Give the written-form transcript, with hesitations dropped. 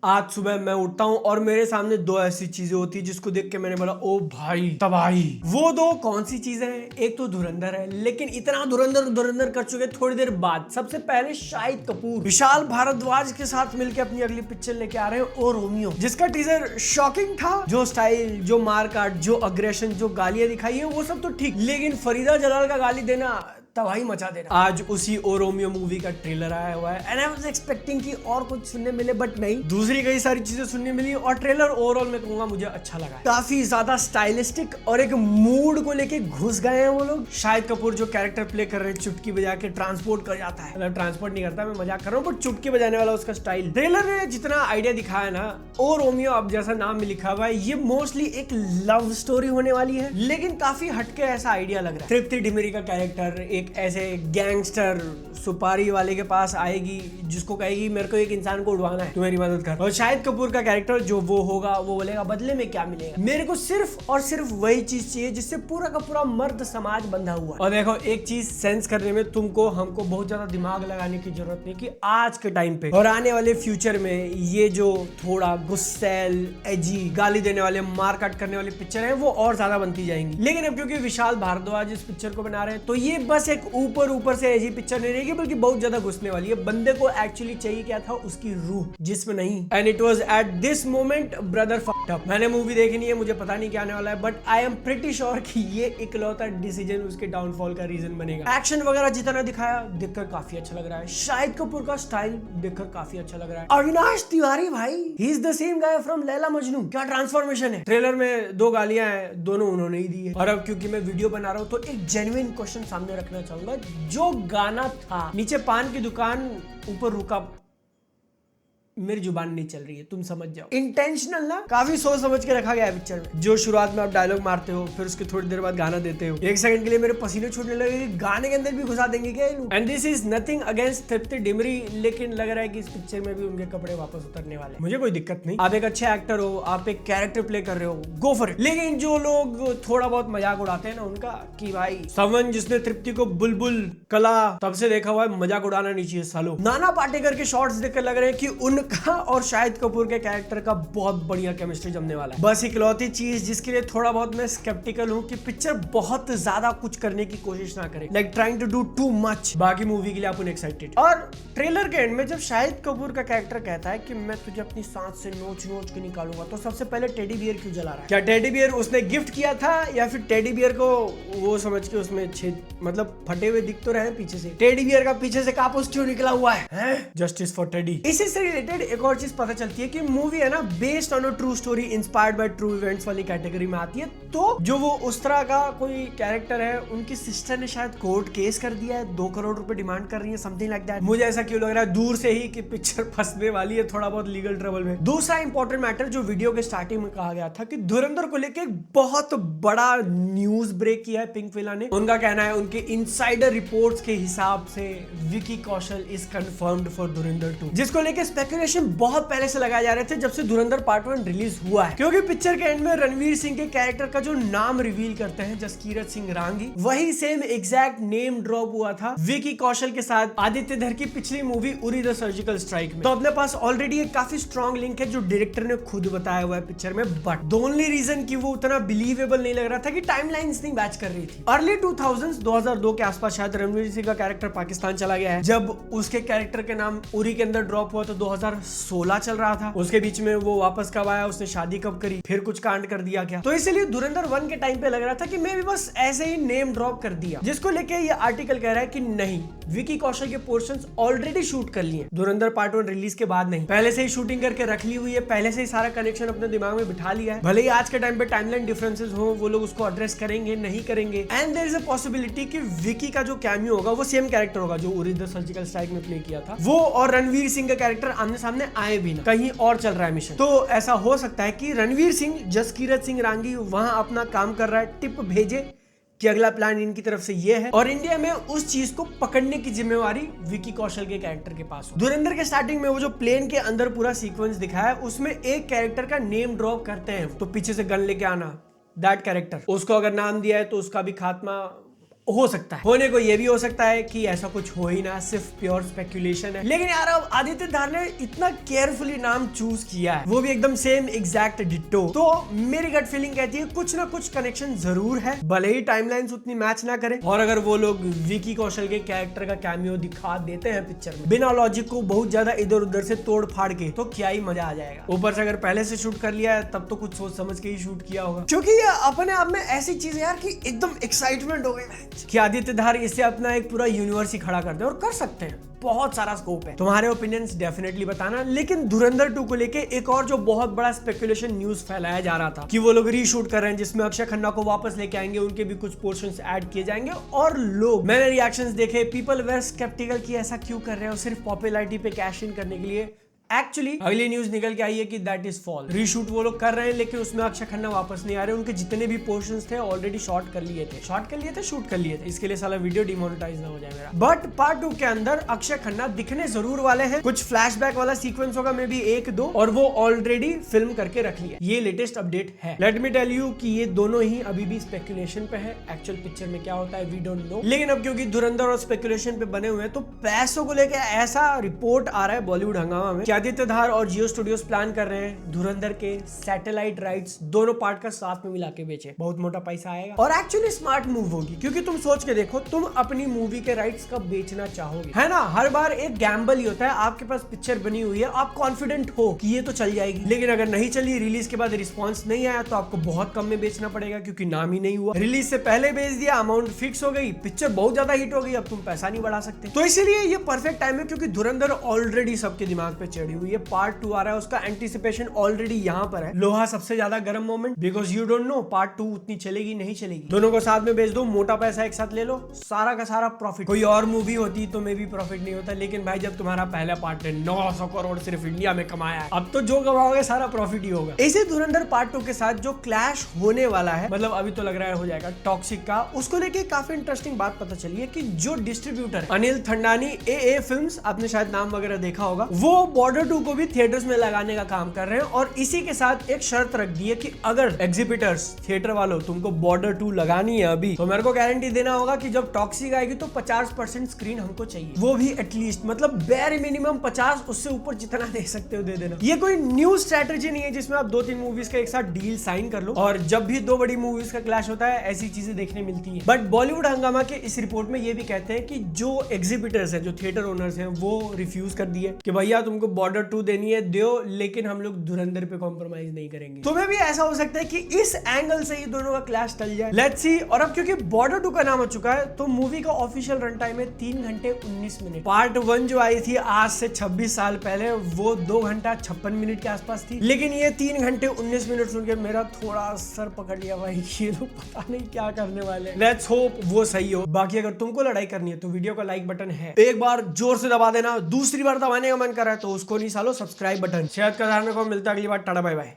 आज सुबह मैं उठता हूँ और मेरे सामने दो ऐसी चीजें होती है जिसको देख के मैंने बोला ओ भाई तबाही। वो दो कौन सी चीजें हैं? एक तो धुरंधर है, लेकिन इतना धुरंधर धुरंधर कर चुके थोड़ी देर बाद। सबसे पहले शाहिद कपूर विशाल भारद्वाज के साथ मिलकर अपनी अगली पिक्चर लेके आ रहे हैं ओ रोमियो, जिसका टीजर शॉकिंग था। जो स्टाइल, जो मारकाट, जो अग्रेशन, जो गालियां दिखाई है वो सब तो ठीक, लेकिन फरीदा जलाल का गाली देना तबाही मचा देना। आज उसी ओ रोमियो मूवी का ट्रेलर आया हुआ है एंड आई वाज एक्सपेक्टिंग कि और कुछ सुनने मिले, बट नहीं, दूसरी कई सारी चीजें सुनने मिली। और ट्रेलर ओवरऑल मैं कहूंगा मुझे अच्छा लगा है। काफी ज्यादा स्टाइलिस्टिक और एक मूड को लेके घुस गए हैं वो लोग। शाहिद कपूर जो कैरेक्टर प्ले कर रहे हैं, चुटकी बजा के ट्रांसपोर्ट कर जाता है, मतलब ट्रांसपोर्ट नहीं करता, मैं मजाक कर रहा हूँ, बट चुटकी बजाने वाला उसका स्टाइल। ट्रेलर ने जितना आइडिया दिखाया ना, ओ रोमियो अब जैसा नाम में लिखा हुआ है, ये मोस्टली एक लव स्टोरी होने वाली है, लेकिन काफी हटके ऐसा आइडिया लग रहा है। तृप्ति डिमरी का कैरेक्टर एक ऐसे गैंगस्टर सुपारी वाले के पास आएगी जिसको कहेगी मेरे को एक इंसान को उड़वाना है, तू मेरी मदद कर। और शाहिद कपूर का कैरेक्टर जो वो होगा, वो बोलेगा बदले में क्या मिलेगा, मेरे को सिर्फ और सिर्फ वही चीज चाहिए जिससे पूरा का पूरा मर्द समाज बंधा हुआ है। और देखो, एक चीज सेंस करने में तुमको हमको बहुत ज्यादा दिमाग लगाने की जरूरत नहीं कि आज के टाइम पे और आने वाले फ्यूचर में ये जो थोड़ा गुस्सैल, एजी, गाली देने वाले, मार काट करने वाली पिक्चर है वो और ज्यादा बनती जाएंगी। लेकिन अब क्योंकि विशाल भारद्वाज इस पिक्चर को बना रहे हैं, तो ये बस एक ऊपर से एजी पिक्चर नहीं रहेगी, बल्कि बहुत ज्यादा घुसने वाली है। बंदे को एक्चुअली चाहिए क्या था? उसकी रूह, जिसमें नहीं। And it was at this moment brother fucked up. मैंने मूवी देखी नहीं है, मुझे पता नहीं क्या आने वाला है, but I am pretty sure कि ये इकलौता डिसीजन उसके डाउनफॉल का रीजन बनेगा। एक्शन वगैरह जितना दिखाया देखकर काफी अच्छा लग रहा है। शाहिद कपूर का स्टाइल देखकर काफी अच्छा लग रहा है। अविनाश तिवारी भाई, he is the same guy from Laila Majnu. क्या ट्रांसफॉर्मेशन है। ट्रेलर में दो गालियां हैं, दोनों उन्होंने ही दी है। और अब क्योंकि मैं वीडियो बना रहा हूँ तो एक जेन्युइन क्वेश्चन सामने रखना चाहूंगा। जो गाना था नीचे पान की दुकान ऊपर रुका, मेरी जुबान नहीं चल रही है, तुम समझ जाओ। इंटेंशनल ना, काफी सोच समझ के रखा गया है पिक्चर में। जो शुरुआत में आप डायलॉग मारते हो, फिर उसके थोड़ी देर बाद गाना देते हो, एक सेकंड के लिए मेरे पसीने छूटने लगे कि गाने के अंदर भी घुसा देंगे क्या ये लोग। And this is nothing against Tripti Dimri, लेकिन लग रहा है कि इस पिक्चर में भी उनके कपड़े वापस उतरने वाले। मुझे कोई दिक्कत नहीं, आप एक अच्छे एक्टर हो, आप एक कैरेक्टर प्ले कर रहे हो, गो फॉर इट। लेकिन जो लोग थोड़ा बहुत मजाक उड़ाते हैं ना उनका, कि भाई समवन जिसने तृप्ति को बुलबुल कला तब से देखा हुआ है, मजाक उड़ाना नहीं चाहिए सालो। नाना पाटेकर के शॉर्ट्स देखकर लग रहे हैं कि उनका और शाहिद कपूर के कैरेक्टर का बहुत बढ़िया केमिस्ट्री जमने वाला है। बस इकलौती चीज जिसके लिए थोड़ा बहुत मैं स्केप्टिकल हूँ कि पिक्चर बहुत ज्यादा कुछ करने की कोशिश ना करे, like trying to do too much. बाकी मूवी के लिए अपन एक्साइटेड। और ट्रेलर के एंड में जब शाहिद कपूर का कैरेक्टर कहता है कि मैं तुझे अपनी सांस से नोच नोच के निकालूंगा, तो सबसे पहले टेडी बियर क्यों जला रहा है? क्या टेडी बियर उसने गिफ्ट किया था, या फिर टेडी बियर को वो समझ के उसमें छेद, मतलब फटे हुए दिख तो रहे पीछे से, टेडी बियर का पीछे से कापूस क्यों निकला हुआ है? Justice for teddy. इसी से रिलेटेड एक और चीज पता चलती है कि मूवी है ना based on a true story inspired by true events वाली कैटेगरी में आती है। तो जो वो उस तरह का कोई कैरेक्टर है, उनकी सिस्टर ने शायद कोर्ट केस कर दिया है, 2 करोड़ रुपए डिमांड कर रही है, समथिंग लाइक दैट। मुझे ऐसा क्यों लग रहा है दूर से ही कि पिक्चर फंसने वाली है थोड़ा बहुत लीगल ट्रबल में। दूसरा इंपॉर्टेंट मैटर जो वीडियो के स्टार्टिंग में कहा गया था कि धुरंधर को लेकर बहुत बड़ा न्यूज ब्रेक किया है पिंकविला ने। उनका कहना है उनके इनसाइडर रिपोर्ट्स के हिसाब से Vicky Kaushal is confirmed for धुरंधर 2, जिसको लेकर स्पेकुलेशन बहुत पहले से लगाए जा रहे थे जब से धुरंधर पार्ट 1 रिलीज हुआ है। क्योंकि पिक्चर के एंड में रणवीर सिंह के कैरेक्टर का जो नाम रिवील करते हैं, जसकीरत सिंह रांगी, वही सेम एग्जैक्ट नेम ड्रॉप हुआ था विकी कौशल के साथ आदित्य धर की पिछली movie Uri the surgical strike में। तो अपने पास ऑलरेडी एक काफी स्ट्रॉन्ग लिंक है जो डायरेक्टर ने खुद बताया हुआ है पिक्चर में। बट द ओनली रीजन कि वो उतना बिलीवेबल नहीं लग रहा था कि टाइमलाइंस नहीं मैच कर रही थी। अर्ली 2002 के आसपास शायद रणवीर सिंह का कैरेक्टर पाकिस्तान चला गया है। जब उसके कैरेक्टर के नाम उरी के अंदर ड्रॉप हुआ तो 2016 चल रहा था। उसके बीच में वो वापस कब आया, उसने शादी कब करी, फिर कुछ कांड कर दिया क्या? तो इसलिए धुरंधर 1 के टाइम पे लग रहा था कि मैं भी बस ऐसे ही नेम ड्रॉप कर दिया, जिसको लेके ये आर्टिकल कह रहा है कि नहीं, विकी कौशल के पोर्शंस ऑलरेडी शूट कर लिए, धुरंधर पार्ट 1 रिलीज के बाद नहीं, पहले से ही शूटिंग करके रख ली हुई है, पहले से ही सारा कनेक्शन अपने दिमाग में बिठा लिया है। भले ही आज के टाइम पे टाइमलाइन डिफरेंसेस हो, वो लोग उसको एड्रेस करेंगे नहीं करेंगे। And there is a possibility कि विकी का जो कैमियो होगा वो सेम कैरेक्टर होगा जो उरी द सर्जिकल स्ट्राइक में प्ले किया था वो, और रणवीर सिंह का कैरेक्टर आमने सामने आए भी ना, कहीं और चल रहा है मिशन। तो ऐसा हो सकता है कि रणवीर सिंह, जसकीरत सिंह रांगी वहां अपना काम कर रहा है, टिप भेजे कि अगला प्लान इनकी तरफ से ये है, और इंडिया में उस चीज को पकड़ने की जिम्मेवारी विकी कौशल के कैरेक्टर के पास हो। धुरंधर के स्टार्टिंग में वो जो प्लेन के अंदर पूरा सीक्वेंस दिखाया है, उसमें एक कैरेक्टर का नेम ड्रॉप करते हैं, तो पीछे से गन लेके आना, दैट कैरेक्टर, उसको अगर नाम दिया है तो उसका भी खात्मा हो सकता है, होने को ये भी हो सकता है कि ऐसा कुछ हो ही ना, सिर्फ प्योर स्पेकुलेशन है। लेकिन यार अब आदित्य धार ने इतना केयरफुली नाम चूज किया है, वो भी एकदम सेम एग्जैक्ट डिट्टो, तो मेरी गट फीलिंग कहती है कुछ ना कुछ कनेक्शन जरूर है, भले ही टाइमलाइंस उतनी मैच ना करें। और अगर वो लोग विकी कौशल के कैरेक्टर का कैमियो दिखा देते हैं पिक्चर में बिना लॉजिक को बहुत ज्यादा इधर उधर से तोड़ फाड़ के, तो क्या ही मजा आ जाएगा। ऊपर से अगर पहले से शूट कर लिया है तब तो कुछ सोच समझ के ही शूट किया होगा, क्योंकि ये अपने आप में ऐसी चीज है यार कि एकदम एक्साइटमेंट हो गई कि आदित्य धार इससे अपना एक पूरा यूनिवर्स ही खड़ा कर दे, और कर सकते हैं, बहुत सारा स्कोप है। तुम्हारे ओपिनियंस डेफिनेटली बताना। लेकिन धुरंधर 2 को लेके एक और जो बहुत बड़ा स्पेकुलेशन न्यूज फैलाया जा रहा था कि वो लोग रीशूट कर रहे हैं, जिसमें अक्षय खन्ना को वापस लेके आएंगे, उनके भी कुछ पोर्शंस ऐड किए जाएंगे। और लोग, मैंने रिएक्शंस देखे, पीपल वेर स्केप्टिकल कि ऐसा क्यों कर रहे हो, सिर्फ पॉपुलैरिटी पे कैश इन करने के लिए। एक्चुअली अगली न्यूज निकल के आई है कि दैट इज फॉल्स। रीशूट वो लोग कर रहे हैं, लेकिन उसमें अक्षय खन्ना वापस नहीं आ रहे, उनके जितने भी पोर्शंस थे ऑलरेडी शूट कर लिए थे, शूट कर लिए थे। इसके लिए साला वीडियो डिमोनेटाइज ना हो जाए मेरा। बट पार्ट 2 के अंदर अक्षय खन्ना दिखने जरूर वाले हैं, कुछ फ्लैशबैक वाला सीक्वेंस होगा, मे बी 1-2, और वो ऑलरेडी फिल्म करके रख लिया। ये लेटेस्ट अपडेट है। लेट मी टेल यू कि ये दोनों ही अभी भी स्पेकुलेशन पे है, एक्चुअल पिक्चर में क्या होता है वी डोंट नो। लेकिन अब क्योंकि धुरंधर और स्पेकुलेशन पे बने हुए हैं, तो पैसों को लेकर ऐसा रिपोर्ट आ रहा है बॉलीवुड हंगामा में कि आदित्य धार और जियो स्टूडियोज प्लान कर रहे हैं धुरंधर के सैटेलाइट राइट्स दोनों पार्ट का साथ में मिला के बेचे। बहुत मोटा पैसा आएगा और एक्चुअली स्मार्ट मूव होगी, क्योंकि तुम सोच के देखो, तुम अपनी मूवी के राइट्स कब बेचना चाहोगे, है ना। हर बार एक गैम्बल ही होता है। आपके पास पिक्चर बनी हुई है, आप कॉन्फिडेंट हो कि ये तो चल जाएगी, लेकिन अगर नहीं चली, रिलीज के बाद रिस्पॉन्स नहीं आया, तो आपको बहुत कम में बेचना पड़ेगा, क्योंकि नाम ही नहीं हुआ। रिलीज से पहले बेच दिया, अमाउंट फिक्स हो गई, पिक्चर बहुत ज्यादा हिट हो गई, अब तुम पैसा नहीं बढ़ा सकते। तो इसीलिए ये परफेक्ट टाइम है, क्योंकि धुरंधर ऑलरेडी सबके दिमाग पे चढ़ी हुई है। पार्ट 2 आ रहा है, उसका एंटीसिपेशन ऑलरेडी यहाँ पर है। लोहा सबसे ज्यादा गर्म moment, because you don't know part 2 उतनी चलेगी नहीं चलेगी। दोनों को साथ में बेच दो, मोटा पैसा एक साथ ले लो, सारा का सारा प्रॉफिट। कोई और मूवी होती तो मे भी प्रॉफिट नहीं होता, लेकिन भाई जब तुम्हारा पहला पार्ट है 900 करोड़ सिर्फ इंडिया में कमाया है, अब तो जो कमाओगे सारा प्रॉफिट ही होगा। इसी धुरंधर पार्ट 2 के साथ जो क्लैश होने वाला है, मतलब अभी तो लग रहा है हो जाएगा टॉक्सिक का, उसको लेके काफी इंटरेस्टिंग बात पता चली है कि जो डिस्ट्रीब्यूटर है अनिल थंडानी AA फिल्म्स, आपने शायद नाम वगैरह देखा होगा, वो बॉर्डर 2 को भी थिएटर्स में लगाने का काम कर रहे हैं। और इसी के साथ एक शर्त रख दी है कि अगर एग्जिबिटर्स, थिएटर वालों, तुमको बॉर्डर 2 लगानी है अभी, तो मेरे को गारंटी देना होगा कि जब टॉक्सिक आएगी तो 50% स्क्रीन हमको चाहिए, वो भी एटलीस्ट, मतलब बेयर मिनिमम 50, उससे ऊपर जितना दे सकते हो दे देना। ये कोई न्यू स्ट्रेटेजी नहीं है जिसमें आप 2-3 मूवीज का एक साथ डील साइन कर लो, और जब भी 2 बड़ी मूवीज का क्लैश होता है ऐसी चीजें देखने मिलती है। बट बॉलीवुड हंगामा के इस रिपोर्ट में ये भी कहते हैं कि जो एग्जिबिटर्स है, जो थिएटर ओनर्स हैं, वो रिफ्यूज कर दिए कि भैया तुमको बॉर्डर 2 देनी है दो, लेकिन हम लोग धुरंधर पे कॉम्प्रोमाइज नहीं करेंगे। तुम्हें भी ऐसा हो सकता है कि इस एंगल से ही दोनों का क्लैश टल जाए, लेट्स सी। और अब क्योंकि बॉर्डर 2 का नाम आ चुका है, तो मूवी का ऑफिशियल रन टाइम है 3 घंटे 19 मिनट। पार्ट 1 जो आई थी आज से 26 साल पहले, वो 2 घंटा 56 मिनट के आसपास थी, लेकिन ये 3 घंटे 19 मिनट सुन के मेरा थोड़ा सर पकड़ लिया भाई, ये लोग पता नहीं क्या करने वाले। लेट्स होप वो सही हो। बाकी अगर तुमको लड़ाई करनी है तो वीडियो का लाइक बटन है, एक बार जोर से दबा देना, दूसरी बार दबाने का मन कर रहा है तो उसको नहीं सालो सब्सक्राइब बटन। सेहत का ध्यान रखो, मिलता है अगली बार, टाटा बाय बाय।